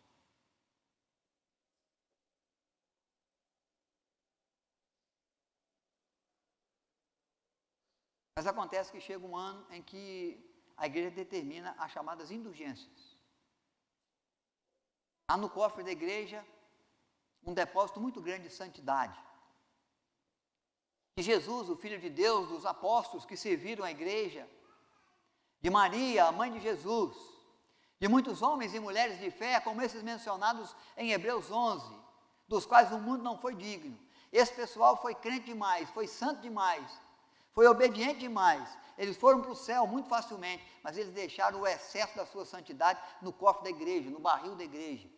Mas acontece que chega um ano em que a igreja determina as chamadas indulgências. Há no cofre da igreja um depósito muito grande de santidade. De Jesus, o Filho de Deus, dos apóstolos que serviram a igreja, de Maria, a mãe de Jesus, de muitos homens e mulheres de fé, como esses mencionados em Hebreus 11, dos quais o mundo não foi digno. Esse pessoal foi crente demais, foi santo demais, foi obediente demais. Eles foram para o céu muito facilmente, mas eles deixaram o excesso da sua santidade no cofre da igreja, no barril da igreja.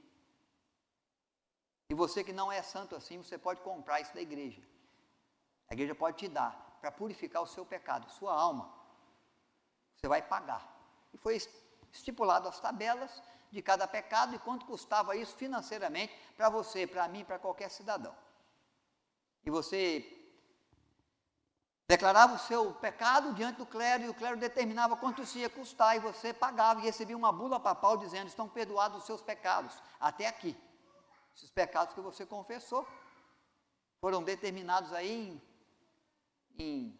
E você que não é santo assim, você pode comprar isso da igreja. A igreja pode te dar para purificar o seu pecado, sua alma. Você vai pagar. E foi estipulado as tabelas de cada pecado e quanto custava isso financeiramente para você, para mim, para qualquer cidadão. E você declarava o seu pecado diante do clero e o clero determinava quanto isso ia custar e você pagava e recebia uma bula papal dizendo: estão perdoados os seus pecados, até aqui. Esses pecados que você confessou foram determinados aí em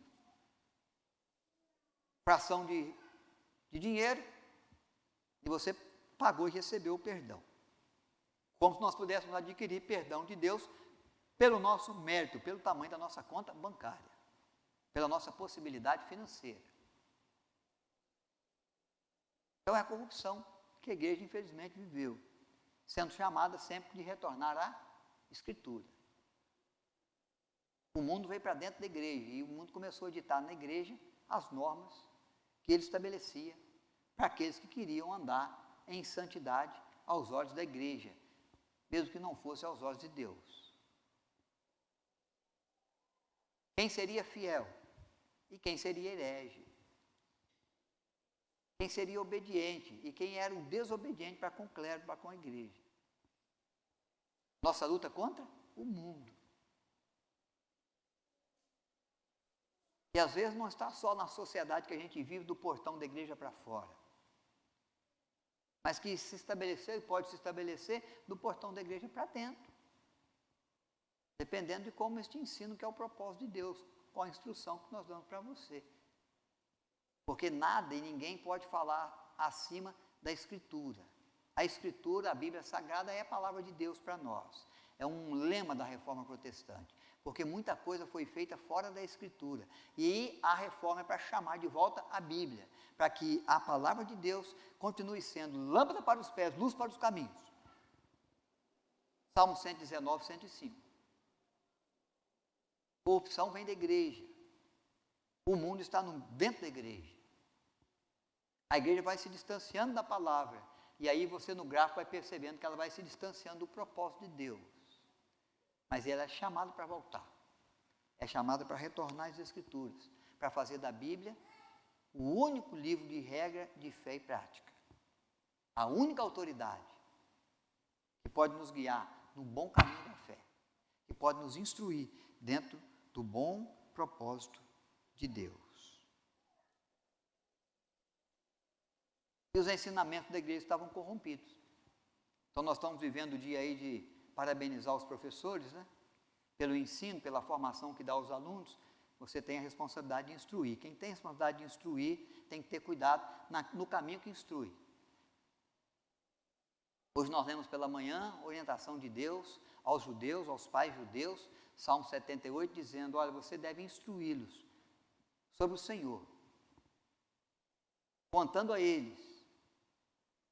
fração de dinheiro, e você pagou e recebeu o perdão. Como se nós pudéssemos adquirir perdão de Deus pelo nosso mérito, pelo tamanho da nossa conta bancária, pela nossa possibilidade financeira. Então é a corrupção que a igreja infelizmente viveu. sendo chamada sempre de retornar à Escritura. O mundo veio para dentro da igreja e o mundo começou a ditar na igreja as normas que ele estabelecia para aqueles que queriam andar em santidade aos olhos da igreja, mesmo que não fosse aos olhos de Deus. Quem seria fiel e quem seria herege? Quem seria obediente e quem era o desobediente para com o clero, para com a igreja? Nossa luta contra o mundo. E às vezes não está só na sociedade que a gente vive, do portão da igreja para fora, mas que se estabeleceu e pode se estabelecer do portão da igreja para dentro, dependendo de como este ensino, que é o propósito de Deus, qual a instrução que nós damos para você. Porque nada e ninguém pode falar acima da Escritura. A Escritura, a Bíblia Sagrada, é a palavra de Deus para nós. É um lema da Reforma Protestante, porque muita coisa foi feita fora da Escritura. E a Reforma é para chamar de volta a Bíblia, para que a palavra de Deus continue sendo lâmpada para os pés, luz para os caminhos. Salmo 119, 105. A corrupção vem da igreja. O mundo está dentro da igreja. A igreja vai se distanciando da palavra. E aí você no gráfico vai percebendo que ela vai se distanciando do propósito de Deus. Mas ela é chamada para voltar. É chamada para retornar às Escrituras. Para fazer da Bíblia o único livro de regra de fé e prática. A única autoridade que pode nos guiar no bom caminho da fé. Que pode nos instruir dentro do bom propósito de Deus. E os ensinamentos da igreja estavam corrompidos. Então nós estamos vivendo o dia aí de parabenizar os professores, né? Pelo ensino, pela formação que dá aos alunos. Você tem a responsabilidade de instruir. Quem tem a responsabilidade de instruir tem que ter cuidado no caminho que instrui. Hoje nós lemos pela manhã orientação de Deus aos judeus, aos pais judeus, Salmo 78, dizendo: olha, você deve instruí-los sobre o Senhor, contando a eles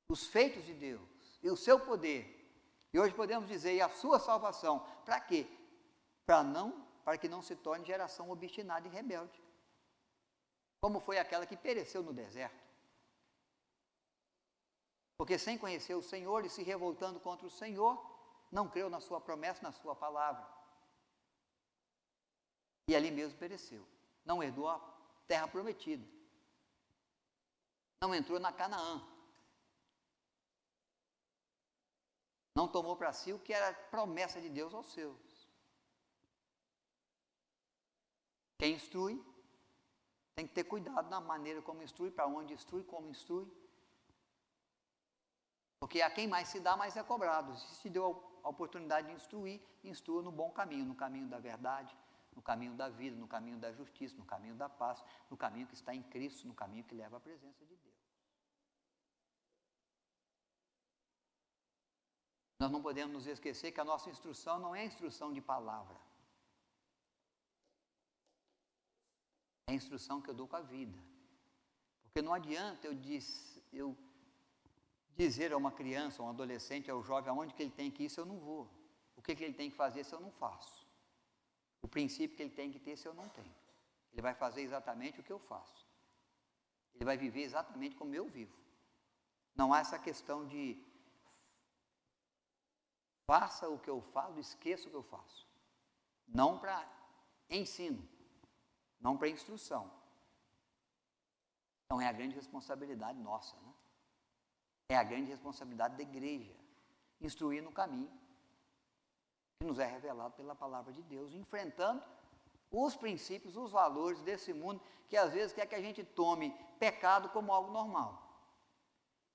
os feitos de Deus e o seu poder. E hoje podemos dizer, e a sua salvação. Para quê? Para que não se torne geração obstinada e rebelde, como foi aquela que pereceu no deserto. Porque sem conhecer o Senhor e se revoltando contra o Senhor, não creu na sua promessa, na sua palavra. E ali mesmo pereceu. Não herdou a terra prometida. Não entrou na Canaã. Não tomou para si o que era promessa de Deus aos seus. Quem instrui tem que ter cuidado na maneira como instrui, para onde instrui, como instrui. Porque a quem mais se dá, mais é cobrado. Se te deu a oportunidade de instruir, instrua no bom caminho, no caminho da verdade, no caminho da vida, no caminho da justiça, no caminho da paz, no caminho que está em Cristo, no caminho que leva à presença de Deus. Nós não podemos nos esquecer que a nossa instrução não é instrução de palavra. É a instrução que eu dou com a vida. Porque não adianta eu dizer a uma criança, a um adolescente, ao jovem, aonde que ele tem que ir, se eu não vou. O que ele tem que fazer, se eu não faço. O princípio que ele tem que ter, se eu não tenho. Ele vai fazer exatamente o que eu faço. Ele vai viver exatamente como eu vivo. Não há essa questão de faça o que eu falo, esqueça o que eu faço. Não para ensino, não para instrução. Então é a grande responsabilidade nossa, né? É a grande responsabilidade da igreja, instruir no caminho que nos é revelado pela palavra de Deus, enfrentando os princípios, os valores desse mundo, que às vezes quer que a gente tome pecado como algo normal.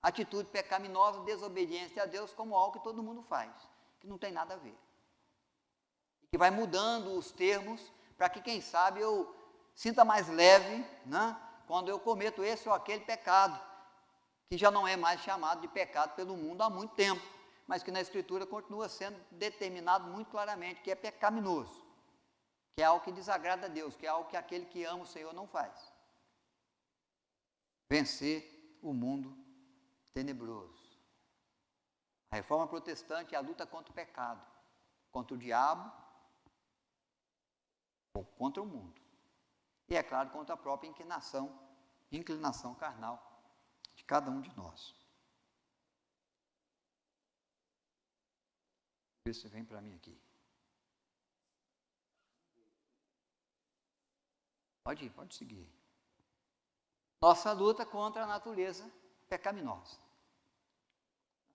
Atitude pecaminosa, desobediência a Deus como algo que todo mundo faz, que não tem nada a ver. E que vai mudando os termos para que, quem sabe, eu sinta mais leve, né, quando eu cometo esse ou aquele pecado, que já não é mais chamado de pecado pelo mundo há muito tempo, mas que na Escritura continua sendo determinado muito claramente, que é pecaminoso, que é algo que desagrada a Deus, que é algo que aquele que ama o Senhor não faz. Vencer o mundo tenebroso. A reforma protestante é a luta contra o pecado, contra o diabo ou contra o mundo. E, é claro, contra a própria inclinação carnal de cada um de nós. Vê se vem para mim aqui. Pode ir, pode seguir. Nossa luta contra a natureza pecaminosa.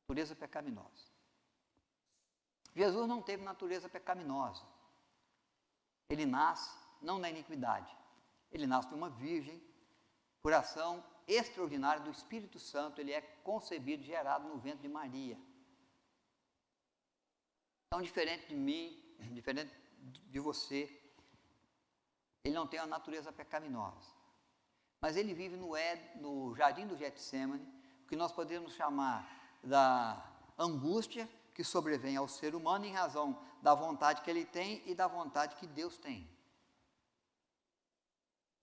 Natureza pecaminosa. Jesus não teve natureza pecaminosa. Ele nasce não na iniquidade. Ele nasce de uma virgem, por ação extraordinária do Espírito Santo. Ele é concebido, gerado no ventre de Maria. Então, diferente de mim, diferente de você, ele não tem uma natureza pecaminosa. Mas ele vive no jardim do Getsemane, o que nós podemos chamar da angústia que sobrevém ao ser humano em razão da vontade que ele tem e da vontade que Deus tem.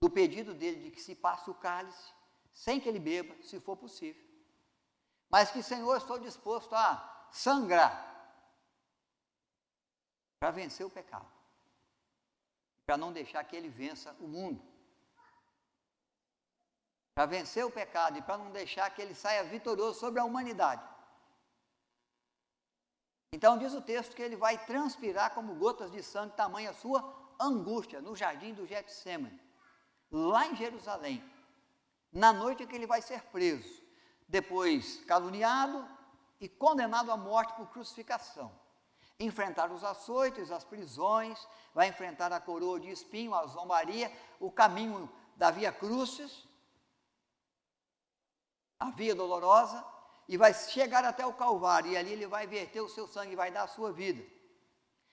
Do pedido dele de que se passe o cálice, sem que ele beba, se for possível. Mas que, Senhor, estou disposto a sangrar para vencer o pecado, para não deixar que ele vença o mundo, para vencer o pecado e para não deixar que ele saia vitorioso sobre a humanidade. Então diz o texto que ele vai transpirar como gotas de sangue, tamanha a sua angústia, no jardim do Getsemane, lá em Jerusalém, na noite em que ele vai ser preso, depois caluniado e condenado à morte por crucificação. Enfrentar os açoites, as prisões, vai enfrentar a coroa de espinho, a zombaria, o caminho da via crucis, a via dolorosa, e vai chegar até o Calvário, e ali ele vai verter o seu sangue, vai dar a sua vida,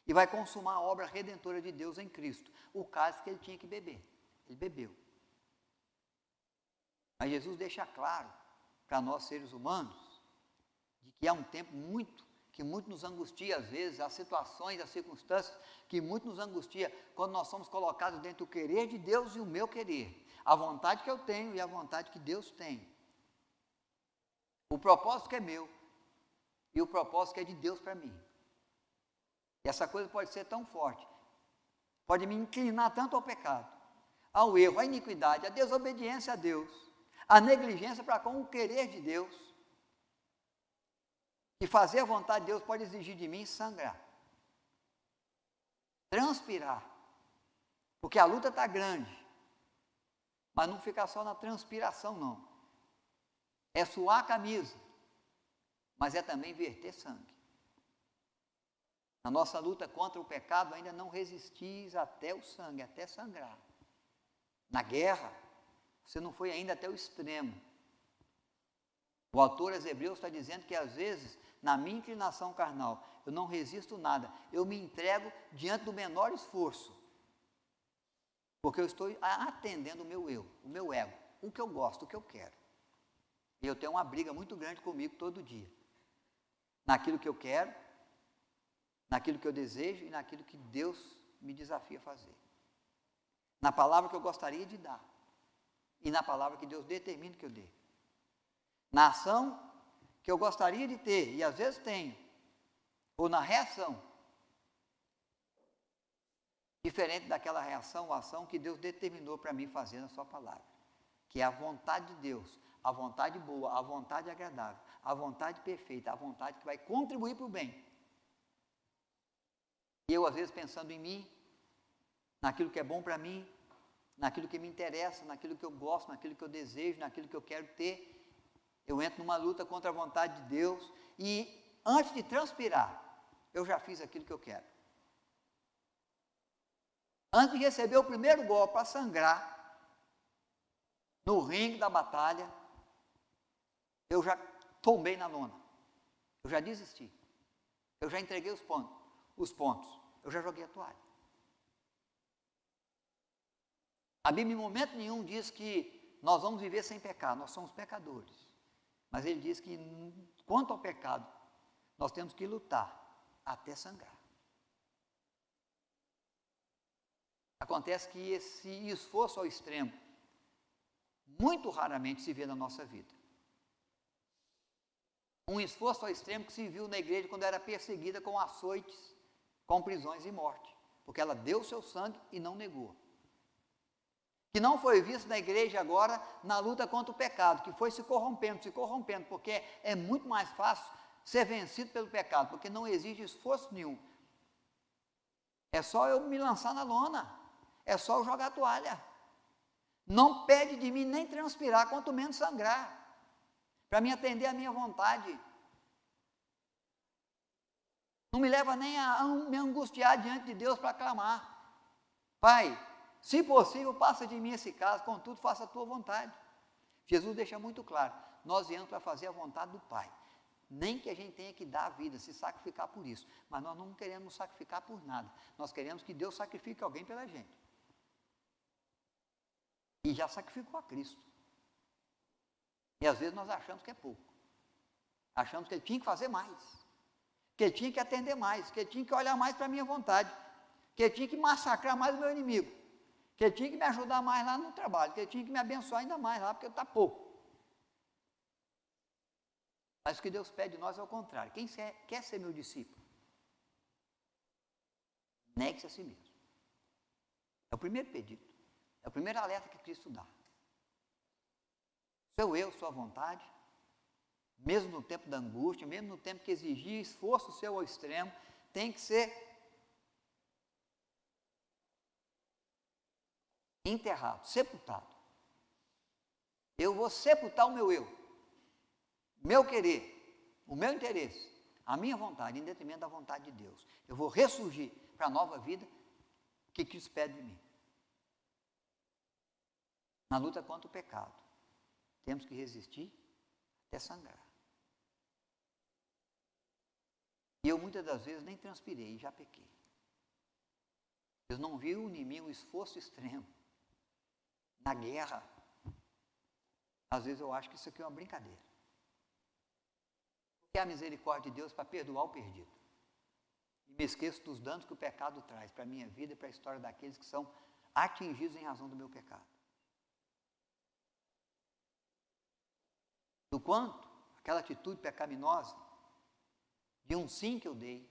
e vai consumar a obra redentora de Deus em Cristo, o cálice que ele tinha que beber, ele bebeu. Mas Jesus deixa claro para nós seres humanos, de que há um tempo que muito nos angustia às vezes, as situações, as circunstâncias, que muito nos angustia, quando nós somos colocados dentro do querer de Deus e o meu querer, a vontade que eu tenho e a vontade que Deus tem. O propósito que é meu e o propósito que é de Deus para mim. E essa coisa pode ser tão forte, pode me inclinar tanto ao pecado, ao erro, à iniquidade, à desobediência a Deus, à negligência para com o querer de Deus, e fazer a vontade de Deus pode exigir de mim sangrar, transpirar, porque a luta está grande, mas não fica só na transpiração não. É suar a camisa, mas é também verter sangue. Na nossa luta contra o pecado, ainda não resistis até o sangue, até sangrar. Na guerra, você não foi ainda até o extremo. O autor aos Hebreus está dizendo que às vezes, na minha inclinação carnal, eu não resisto nada, eu me entrego diante do menor esforço, porque eu estou atendendo o meu eu, o meu ego, o que eu gosto, o que eu quero. E eu tenho uma briga muito grande comigo todo dia. Naquilo que eu quero, naquilo que eu desejo e naquilo que Deus me desafia a fazer. Na palavra que eu gostaria de dar. E na palavra que Deus determina que eu dê. Na ação que eu gostaria de ter, e às vezes tenho. Ou na reação. Diferente daquela reação ou ação que Deus determinou para mim fazer na sua palavra. Que é a vontade de Deus. A vontade boa, a vontade agradável, a vontade perfeita, a vontade que vai contribuir para o bem. E eu, às vezes, pensando em mim, naquilo que é bom para mim, naquilo que me interessa, naquilo que eu gosto, naquilo que eu desejo, naquilo que eu quero ter, eu entro numa luta contra a vontade de Deus e, antes de transpirar, eu já fiz aquilo que eu quero. Antes de receber o primeiro golpe para sangrar, no ringue da batalha, eu já tombei na lona, eu já desisti, eu já entreguei os pontos, eu já joguei a toalha. A Bíblia em momento nenhum diz que nós vamos viver sem pecado, nós somos pecadores, mas ele diz que quanto ao pecado, nós temos que lutar até sangrar. Acontece que esse esforço ao extremo, muito raramente se vê na nossa vida. Um esforço ao extremo que se viu na igreja quando era perseguida com açoites, com prisões e morte, porque ela deu o seu sangue e não negou. Que não foi visto na igreja agora na luta contra o pecado, que foi se corrompendo, porque é muito mais fácil ser vencido pelo pecado, porque não exige esforço nenhum. É só eu me lançar na lona, é só eu jogar a toalha. Não pede de mim nem transpirar, quanto menos sangrar, para me atender à minha vontade. Não me leva nem a me angustiar diante de Deus para clamar. Pai, se possível, passa de mim esse caso, contudo, faça a tua vontade. Jesus deixa muito claro, nós viemos para fazer a vontade do Pai. Nem que a gente tenha que dar a vida, se sacrificar por isso. Mas nós não queremos nos sacrificar por nada. Nós queremos que Deus sacrifique alguém pela gente. E já sacrificou a Cristo. E às vezes nós achamos que é pouco. Achamos que Ele tinha que fazer mais. Que Ele tinha que atender mais. Que Ele tinha que olhar mais para a minha vontade. Que Ele tinha que massacrar mais o meu inimigo. Que Ele tinha que me ajudar mais lá no trabalho. Que Ele tinha que me abençoar ainda mais lá, porque está pouco. Mas o que Deus pede de nós é o contrário. Quem quer ser meu discípulo? Negue-se a si mesmo. É o primeiro pedido. É o primeiro alerta que Cristo dá. Sou eu, sua vontade, mesmo no tempo da angústia, mesmo no tempo que exigia esforço seu ao extremo, tem que ser enterrado, sepultado. Eu vou sepultar o meu eu. Meu querer, o meu interesse, a minha vontade, em detrimento da vontade de Deus. Eu vou ressurgir para a nova vida que Cristo pede de mim. Na luta contra o pecado, temos que resistir até sangrar. E eu muitas das vezes nem transpirei e já pequei. Eu não vi em mim um esforço extremo na guerra. Às vezes eu acho que isso aqui é uma brincadeira. Que é a misericórdia de Deus para perdoar o perdido. E me esqueço dos danos que o pecado traz para a minha vida e para a história daqueles que são atingidos em razão do meu pecado. Do quanto aquela atitude pecaminosa, de um sim que eu dei,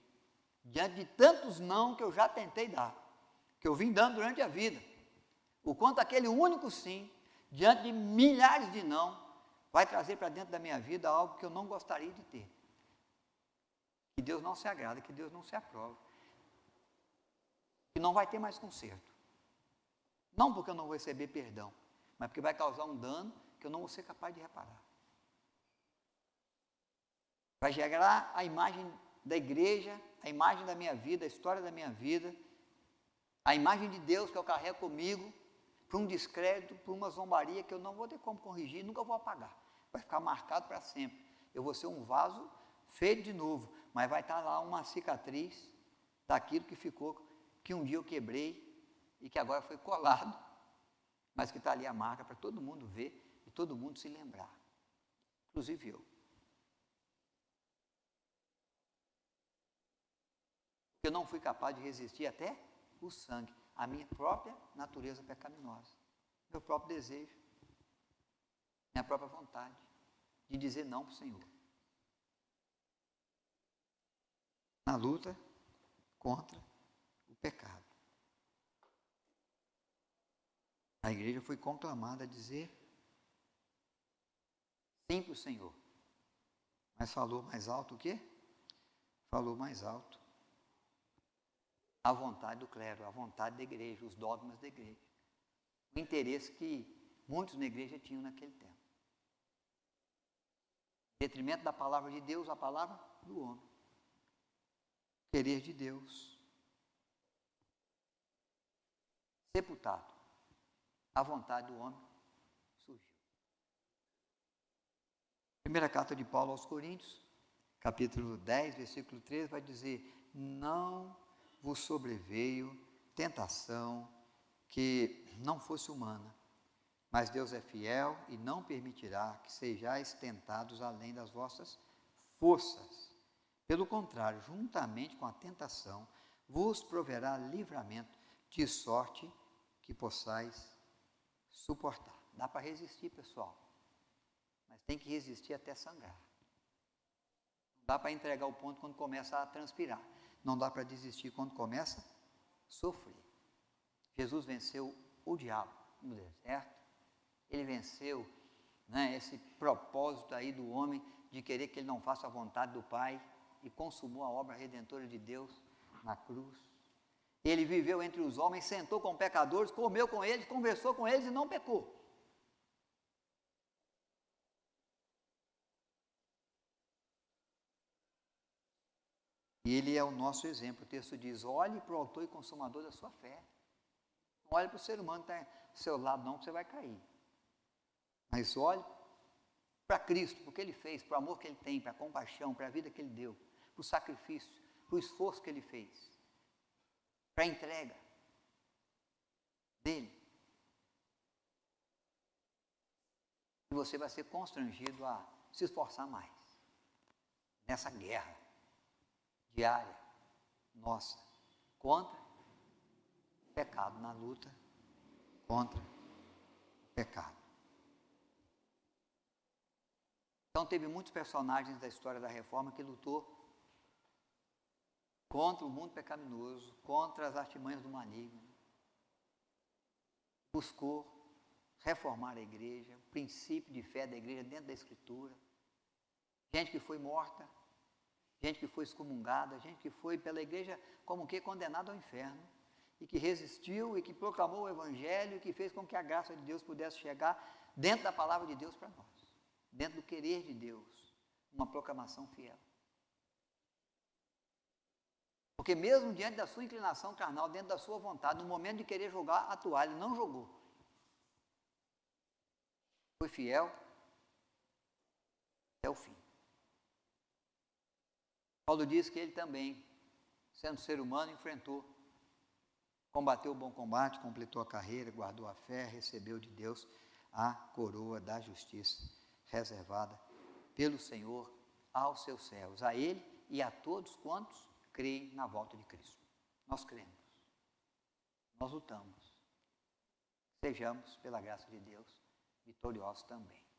diante de tantos não que eu já tentei dar, que eu vim dando durante a vida, o quanto aquele único sim, diante de milhares de não, vai trazer para dentro da minha vida algo que eu não gostaria de ter. Que Deus não se agrada, que Deus não se aprova. Que não vai ter mais conserto. Não porque eu não vou receber perdão, mas porque vai causar um dano que eu não vou ser capaz de reparar. Vai gerar a imagem da igreja, a imagem da minha vida, a história da minha vida, a imagem de Deus que eu carrego comigo, para um descrédito, para uma zombaria que eu não vou ter como corrigir, nunca vou apagar. Vai ficar marcado para sempre. Eu vou ser um vaso feito de novo, mas vai estar lá uma cicatriz daquilo que ficou, que um dia eu quebrei e que agora foi colado, mas que está ali a marca para todo mundo ver e todo mundo se lembrar, inclusive eu. Eu não fui capaz de resistir até o sangue, a minha própria natureza pecaminosa, meu próprio desejo, minha própria vontade de dizer não para o Senhor. Na luta contra o pecado. A igreja foi conclamada a dizer sim para o Senhor. Mas falou mais alto o quê? Falou mais alto a vontade do clero, a vontade da igreja, os dogmas da igreja. O interesse que muitos na igreja tinham naquele tempo. Em detrimento da palavra de Deus, a palavra do homem. Querer de Deus. Sepultado. A vontade do homem surgiu. Primeira carta de Paulo aos Coríntios, capítulo 10, versículo 13, vai dizer: não vos sobreveio tentação que não fosse humana, mas Deus é fiel e não permitirá que sejais tentados além das vossas forças. Pelo contrário, juntamente com a tentação, vos proverá livramento, de sorte que possais suportar. Dá para resistir, pessoal, mas tem que resistir até sangrar. Dá para entregar o ponto quando começa a transpirar. Não dá para desistir quando começa a sofrer. Jesus venceu o diabo no deserto. Ele venceu, né, esse propósito aí do homem de querer que ele não faça a vontade do Pai e consumou a obra redentora de Deus na cruz. Ele viveu entre os homens, sentou com pecadores, comeu com eles, conversou com eles e não pecou. E ele é o nosso exemplo. O texto diz: olhe para o autor e consumador da sua fé. Não olhe para o ser humano que está ao seu lado não, que você vai cair. Mas olhe para Cristo, para o que Ele fez, para o amor que Ele tem, para a compaixão, para a vida que Ele deu, para o sacrifício, para o esforço que Ele fez, para a entrega dEle. E você vai ser constrangido a se esforçar mais nessa guerra diária nossa contra o pecado, na luta contra o pecado. Então teve muitos personagens da história da Reforma que lutou contra o mundo pecaminoso, contra as artimanhas do maligno, buscou reformar a igreja, o princípio de fé da igreja dentro da Escritura, gente que foi morta, gente que foi excomungada, gente que foi pela igreja como que condenada ao inferno, e que resistiu e que proclamou o Evangelho e que fez com que a graça de Deus pudesse chegar dentro da palavra de Deus para nós, dentro do querer de Deus, uma proclamação fiel. Porque mesmo diante da sua inclinação carnal, dentro da sua vontade, no momento de querer jogar a toalha, não jogou. Foi fiel até o fim. Paulo diz que ele também, sendo ser humano, enfrentou, combateu o bom combate, completou a carreira, guardou a fé, recebeu de Deus a coroa da justiça, reservada pelo Senhor aos seus servos, a Ele e a todos quantos creem na volta de Cristo. Nós cremos, nós lutamos, sejamos, pela graça de Deus, vitoriosos também.